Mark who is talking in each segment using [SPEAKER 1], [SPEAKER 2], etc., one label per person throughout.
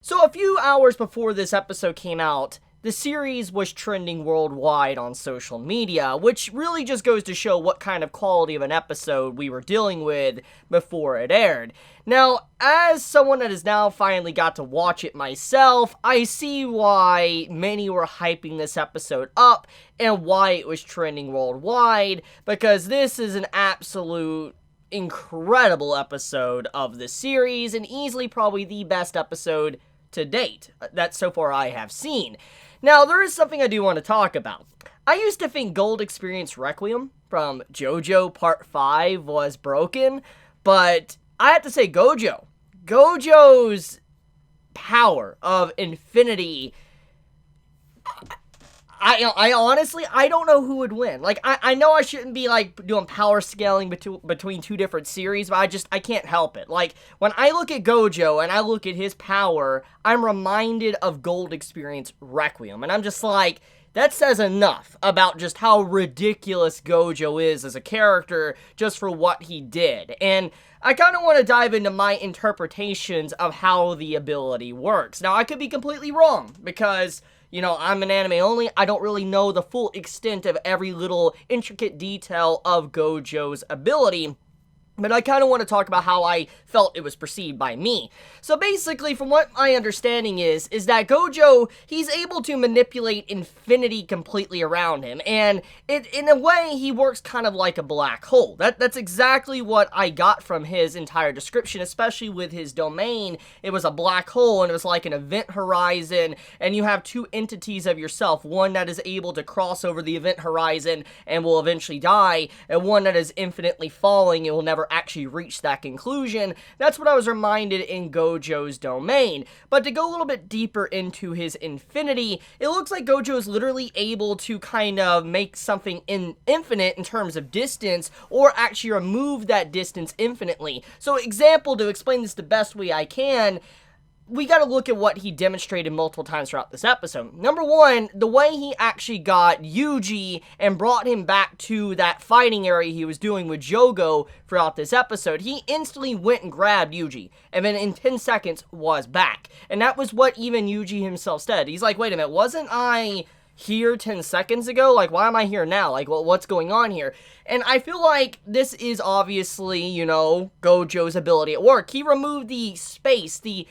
[SPEAKER 1] So a few hours before this episode came out, the series was trending worldwide on social media, which really just goes to show what kind of quality of an episode we were dealing with before it aired. Now, as someone that has now finally got to watch it myself, I see why many were hyping this episode up and why it was trending worldwide, because this is an absolute incredible episode of the series, and easily probably the best episode to date that so far I have seen. Now, there is something I do want to talk about. I used to think Gold Experience Requiem from JoJo Part 5 was broken, but I have to say Gojo's power of infinity, I honestly, I don't know who would win. Like, I know I shouldn't be, like, doing power scaling between two different series, but I can't help it. Like, when I look at Gojo and I look at his power, I'm reminded of Gold Experience Requiem. And I'm just like, that says enough about just how ridiculous Gojo is as a character just for what he did. And I kind of want to dive into my interpretations of how the ability works. Now, I could be completely wrong, because I'm an anime only. I don't really know the full extent of every little intricate detail of Gojo's ability, but I kind of want to talk about how I felt it was perceived by me. So basically, from what my understanding is that Gojo, he's able to manipulate infinity completely around him, and in a way, he works kind of like a black hole. That's exactly what I got from his entire description, especially with his domain. It was a black hole, and it was like an event horizon, and you have two entities of yourself, one that is able to cross over the event horizon and will eventually die, and one that is infinitely falling and will never actually reach that conclusion. That's what I was reminded in Gojo's domain. But to go a little bit deeper into his infinity, it looks like Gojo is literally able to kind of make something infinite in terms of distance, or actually remove that distance infinitely. So example, to explain this the best way I can, we gotta look at what he demonstrated multiple times throughout this episode. Number one, the way he actually got Yuji and brought him back to that fighting area he was doing with Jogo throughout this episode. He instantly went and grabbed Yuji, and then in 10 seconds was back. And that was what even Yuji himself said. He's like, wait a minute, wasn't I here 10 seconds ago? Like, why am I here now? Like, what's going on here? And I feel like this is obviously, Gojo's ability at work. He removed the space, the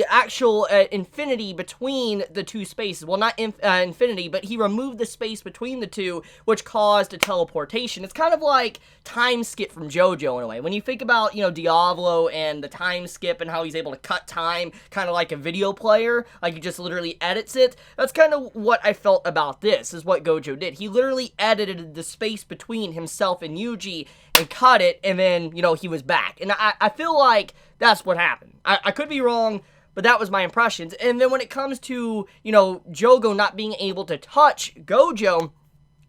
[SPEAKER 1] actual infinity between the two spaces. Well, not infinity, but he removed the space between the two, which caused a teleportation. It's kind of like time skip from JoJo in a way. When you think about, Diablo and the time skip and how he's able to cut time, kind of like a video player, like he just literally edits it. That's kind of what I felt about this, is what Gojo did. He literally edited the space between himself and Yuji and cut it, and then, he was back. And I feel like that's what happened. I could be wrong, but that was my impressions. And then when it comes to, Jogo not being able to touch Gojo,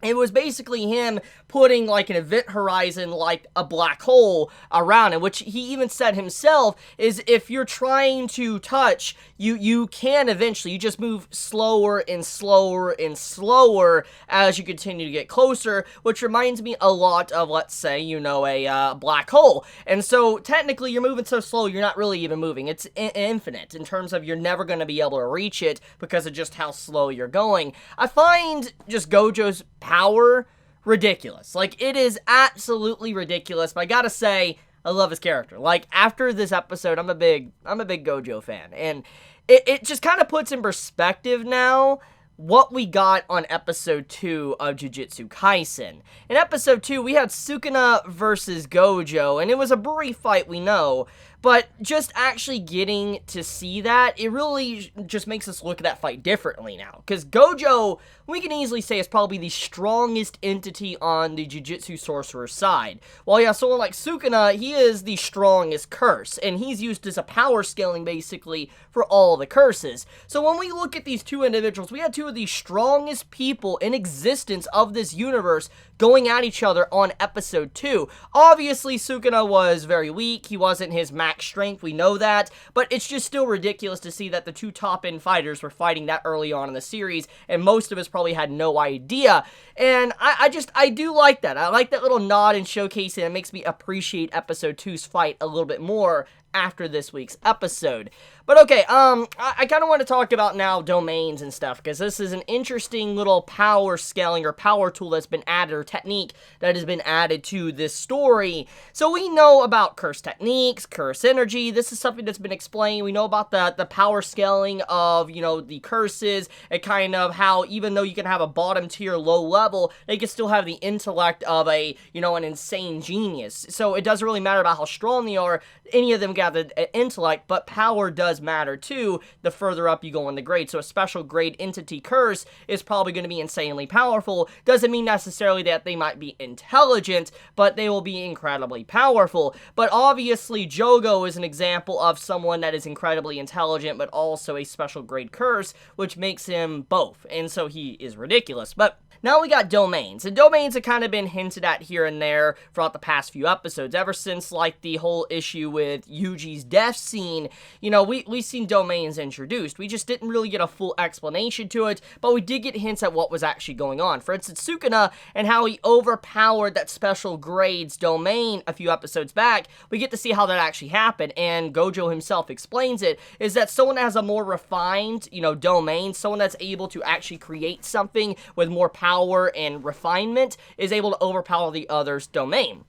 [SPEAKER 1] it was basically him putting, like, an event horizon, like a black hole around it, which he even said himself is if you're trying to touch, you can eventually. You just move slower and slower and slower as you continue to get closer, which reminds me a lot of, let's say, a black hole. And so, technically, you're moving so slow, you're not really even moving. It's infinite in terms of you're never going to be able to reach it because of just how slow you're going. I find just Gojo's power ridiculous. Like, it is absolutely ridiculous, but I gotta say, I love his character. Like, after this episode, I'm a big Gojo fan, and it just kind of puts in perspective now what we got on episode 2 of Jujutsu Kaisen. In episode 2, we had Sukuna versus Gojo, and it was a brief fight, we know, but just actually getting to see that, it really just makes us look at that fight differently now. Because Gojo, we can easily say, is probably the strongest entity on the Jujutsu Sorcerer side. While you have someone like Sukuna, he is the strongest curse, and he's used as a power scaling, basically, for all the curses. So when we look at these two individuals, we had two of the strongest people in existence of this universe going at each other on episode 2. Obviously, Sukuna was very weak. He wasn't his max strength. We know that. But it's just still ridiculous to see that the two top-end fighters were fighting that early on in the series, and most of us probably had no idea. And I do like that. I like that little nod and showcasing. It makes me appreciate episode 2's fight a little bit more after this week's episode. But okay, I kind of want to talk about now domains and stuff, because this is an interesting little power scaling or power tool that's been added, or technique that has been added to this story. So we know about curse techniques, curse energy. This is something that's been explained. We know about the power scaling of, you know, the curses, and kind of how even though you can have a bottom tier low level, they can still have the intellect of a, you know, an insane genius. So it doesn't really matter about how strong they are. Any of them got the intellect, but power does matter too the further up you go in the grade. So a special grade entity curse is probably going to be insanely powerful. Doesn't mean necessarily that they might be intelligent, but they will be incredibly powerful. But obviously Jogo is an example of someone that is incredibly intelligent, but also a special grade curse, which makes him both, and so he is ridiculous. But now we got domains, and domains have kind of been hinted at here and there throughout the past few episodes, ever since, like, the whole issue with Yuji's death scene. You know, we've seen domains introduced. We just didn't really get a full explanation to it, but we did get hints at what was actually going on. For instance, Sukuna and how he overpowered that special grades domain a few episodes back. We get to see how that actually happened, and Gojo himself explains it, is that someone that has a more refined, you know, domain, someone that's able to actually create something with more power and refinement is able to overpower the other's domain.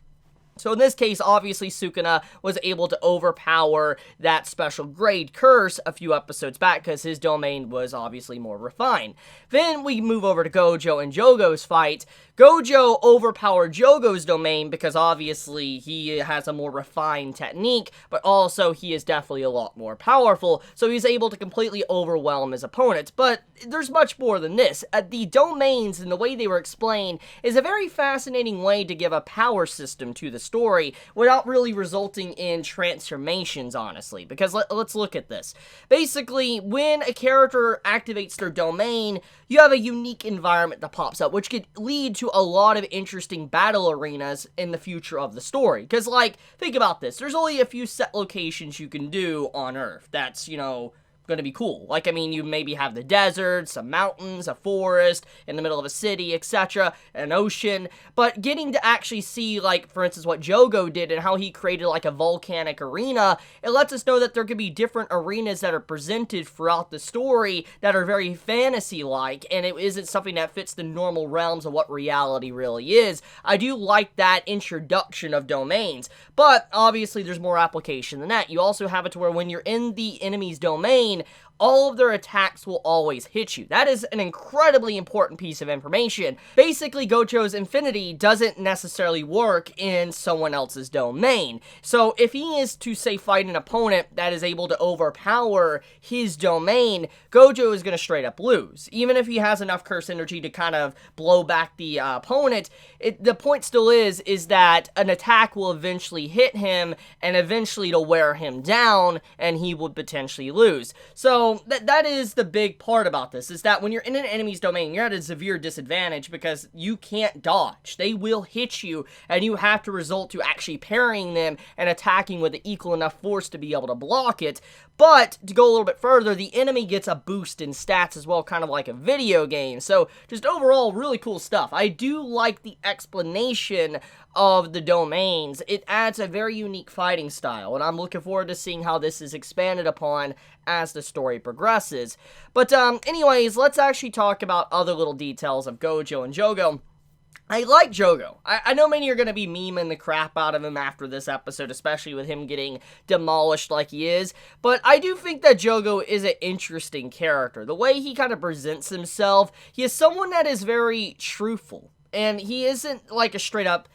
[SPEAKER 1] So in this case, obviously, Sukuna was able to overpower that special grade curse a few episodes back because his domain was obviously more refined. Then we move over to Gojo and Jogo's fight. Gojo overpowered Jogo's domain because obviously he has a more refined technique, but also he is definitely a lot more powerful, so he's able to completely overwhelm his opponents. But there's much more than this. The domains and the way they were explained is a very fascinating way to give a power system to the story without really resulting in transformations, honestly, because let's look at this. Basically, when a character activates their domain, you have a unique environment that pops up, which could lead to a lot of interesting battle arenas in the future of the story. Because, like, think about this. There's only a few set locations you can do on Earth. That's, you know, going to be cool. Like, I mean, you maybe have the desert, some mountains, a forest, in the middle of a city, etc., an ocean, but getting to actually see, like, for instance, what Jogo did and how he created, like, a volcanic arena, it lets us know that there could be different arenas that are presented throughout the story that are very fantasy-like, and it isn't something that fits the normal realms of what reality really is. I do like that introduction of domains, but obviously there's more application than that. You also have it to where when you're in the enemy's domain, all of their attacks will always hit you. That is an incredibly important piece of information. Basically, Gojo's Infinity doesn't necessarily work in someone else's domain. So if he is to, say, fight an opponent that is able to overpower his domain, Gojo is going to straight up lose. Even if he has enough curse energy to kind of blow back the opponent, the point still is that an attack will eventually hit him, and eventually it'll wear him down, and he would potentially lose. So that is the big part about this, is that when you're in an enemy's domain, you're at a severe disadvantage because you can't dodge. They will hit you, and you have to resort to actually parrying them and attacking with equal enough force to be able to block it. But to go a little bit further, the enemy gets a boost in stats as well, kind of like a video game. So just overall, really cool stuff. I do like the explanation of the domains. It adds a very unique fighting style, and I'm looking forward to seeing how this is expanded upon as the story progresses. But anyways, let's actually talk about other little details of Gojo and Jogo. I like Jogo. I know many are going to be memeing the crap out of him after this episode, especially with him getting demolished like he is, but I do think that Jogo is an interesting character. The way he kind of presents himself, he is someone that is very truthful, and he isn't like a straight up,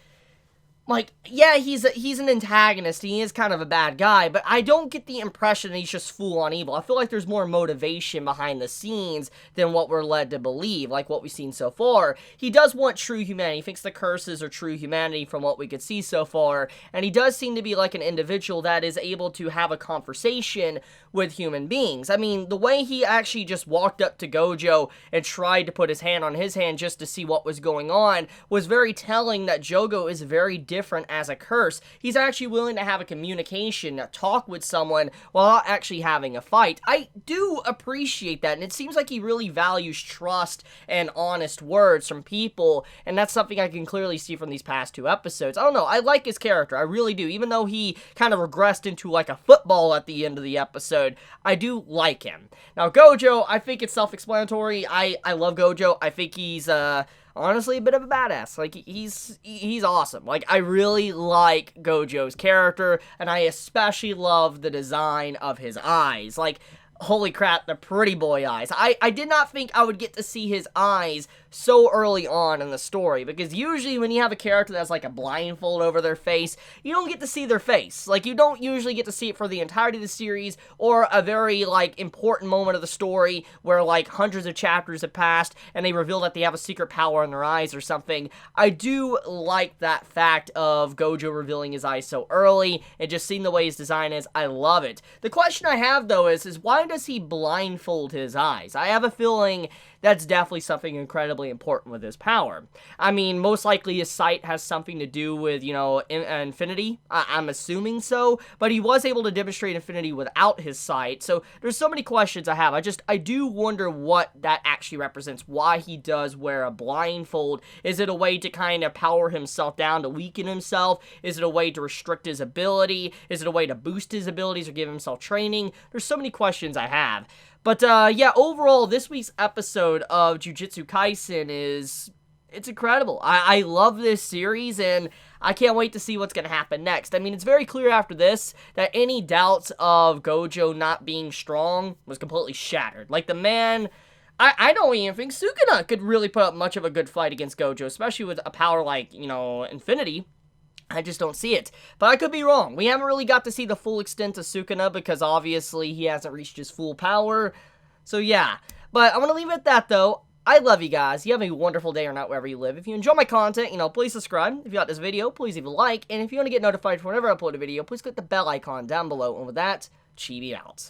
[SPEAKER 1] like, yeah, he's an antagonist, he is kind of a bad guy, but I don't get the impression that he's just full-on evil. I feel like there's more motivation behind the scenes than what we're led to believe, like what we've seen so far. He does want true humanity. He thinks the curses are true humanity from what we could see so far, and he does seem to be like an individual that is able to have a conversation with human beings. I mean, the way he actually just walked up to Gojo and tried to put his hand on his hand just to see what was going on was very telling that Jogo is very different different as a curse. He's actually willing to have a communication, a talk with someone while not actually having a fight. I do appreciate that, and it seems like he really values trust and honest words from people, and that's something I can clearly see from these past 2 episodes. I don't know, I like his character, I really do. Even though he kind of regressed into like a football at the end of the episode, I do like him. Now, Gojo, I think it's self-explanatory. I love Gojo. I think he's, honestly, a bit of a badass. Like, he's awesome. Like, I really like Gojo's character, and I especially love the design of his eyes. Like, holy crap, the pretty boy eyes. I did not think I would get to see his eyes so early on in the story, because usually when you have a character that's like a blindfold over their face, you don't get to see their face. Like, you don't usually get to see it for the entirety of the series, or a very, like, important moment of the story where, like, hundreds of chapters have passed, and they reveal that they have a secret power in their eyes or something. I do like that fact of Gojo revealing his eyes so early, and just seeing the way his design is. I love it. The question I have, though, is why does he blindfold his eyes? I have a feeling that's definitely something incredibly important with his power. I mean, most likely his sight has something to do with, you know, infinity. I'm assuming so, but he was able to demonstrate infinity without his sight, so there's so many questions I have. I do wonder what that actually represents, why he does wear a blindfold. Is it a way to kind of power himself down, to weaken himself? Is it a way to restrict his ability? Is it a way to boost his abilities or give himself training? There's so many questions I have. But, yeah, overall, this week's episode of Jujutsu Kaisen it's incredible. I love this series, and I can't wait to see what's going to happen next. I mean, it's very clear after this that any doubts of Gojo not being strong was completely shattered. Like, the man, I don't even think Sukuna could really put up much of a good fight against Gojo, especially with a power like, you know, infinity. I just don't see it. But I could be wrong. We haven't really got to see the full extent of Sukuna because obviously he hasn't reached his full power. So yeah. But I want to leave it at that though. I love you guys. You have a wonderful day or night wherever you live. If you enjoy my content, you know, please subscribe. If you like this video, please leave a like. And if you want to get notified for whenever I upload a video, please click the bell icon down below. And with that, Chibi out.